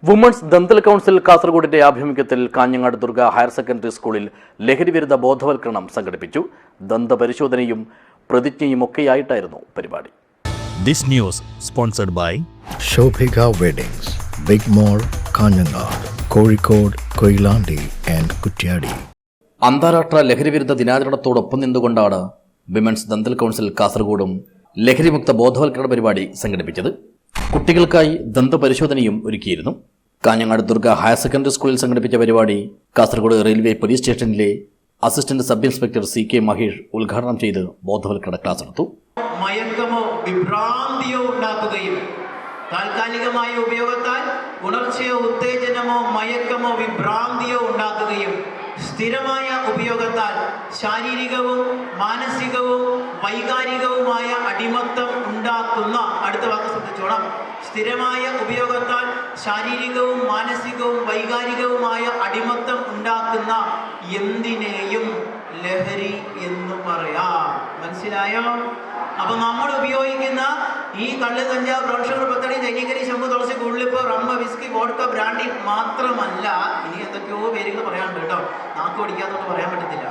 Women's dental council കാസർഗോഡിന്റെ ആഭിമുഖ്യത്തിൽ Kanhangad Durga higher secondary സ്കൂളിൽ ലഹരിവിരുദ്ധ ബോധവൽക്കരണം സംഘടിപ്പിച്ചു. ദന്തപരിശോധനയും പ്രതിജ്ഞയുമൊക്കെയായിട്ടായിരുന്നു പരിപാടി. This news sponsored by Shobhika weddings, big mall, Kanhangad, Kozhikode, Koyilandy and Kuttiadi. അന്താരാഷ്ട്ര ലഹരിവിരുദ്ധ ദിനാചരണത്തോടൊപ്പം നിന്നുകൊണ്ടാണ് വിമൻസ് ദന്തൽ കൗൺസിൽ കാസർഗോഡും ലഹരിമുക്ത ബോധവൽക്കരണ പരിപാടി സംഘടിപ്പിച്ചത്. കുട്ടികൾക്കായി ദന്തപരിശോധനയും ഒരുക്കിയിരുന്നു. കാഞ്ഞങ്ങാട് ദുർഗ ഹയർ സെക്കൻഡറി സ്കൂളിൽ സംഘടിപ്പിച്ച പരിപാടി കാസർഗോഡ് റെയിൽവേ പോലീസ് സ്റ്റേഷനിലെ assistant sub inspector CK Mahesh ഉദ്ഘാടനം ചെയ്ത് ബോധവൽക്കരണ ക്ലാസ് എടുത്തു. മയക്കമോ വിഭ്രാന്തിയോ ഉണ്ടാക്കുകയും താൽക്കാലികമായ ഉപയോഗത്താൽ ഉണർച്ചയോ ഉത്തേജനമോ മയക്കമോ വിഭ്രാന്തിയോ ഉണ്ടാക്കുകയും സ്ഥിരമായ ഉപയോഗത്താൽ ശാരീരികവും മാനസികവും വൈകാരികവുമായ അടിമത്തം ഉണ്ടാക്കുന്ന, അടുത്ത വാക്ക് ശ്രദ്ധിച്ചോണം, സ്ഥിരമായ ഉപയോഗത്താൽ ശാരീരികവും മാനസികവും വൈകാരികവുമായ അടിമത്തം ഉണ്ടാക്കുന്ന എന്തിനേയും ലഹരി എന്ന് പറയാം. മനസ്സിലായോ? അപ്പൊ നമ്മൾ ഉപയോഗിക്കുന്ന ഈ കള്ള്, കഞ്ചാവ്, ബ്രൗൺ ഷുഗർ, പത്തടി, തൈനിക്കരി, ശംഖു, തുളസി, ഉള്ളിപ്പ്, റമ്മ, വിസ്കി, വോഡ്ക, ബ്രാൻഡി മാത്രമല്ല, ഇനി എന്തൊക്കെയോ പേരുകൾ പറയാനുണ്ട് കേട്ടോ, നാക്ക് ഓടിക്കാത്തതുകൊണ്ട് പറയാൻ പറ്റത്തില്ല.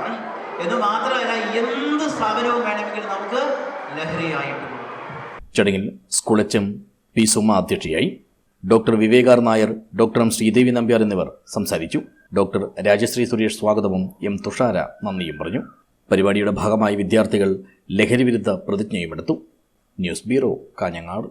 എന്ന് മാത്രമല്ല, എന്ത് സ്ഥാപനവും വേണമെങ്കിലും നമുക്ക് ലഹരിയായിട്ട് പോകും. ചടങ്ങിൽ സ്കൂൾ HM P സുമ അധ്യക്ഷയായി. Doctor Vivekar Nair, doctor M Sreedevi Nambiar എന്നിവർ സംസാരിച്ചു. ഡോക്ടർ രാജശ്രീ സുരേഷ് സ്വാഗതവും M തുഷാര നന്ദിയും പറഞ്ഞു. പരിപാടിയുടെ ഭാഗമായി വിദ്യാർത്ഥികൾ ലഹരിവിരുദ്ധ പ്രതിജ്ഞയും എടുത്തു. News bureau, Kanhangad.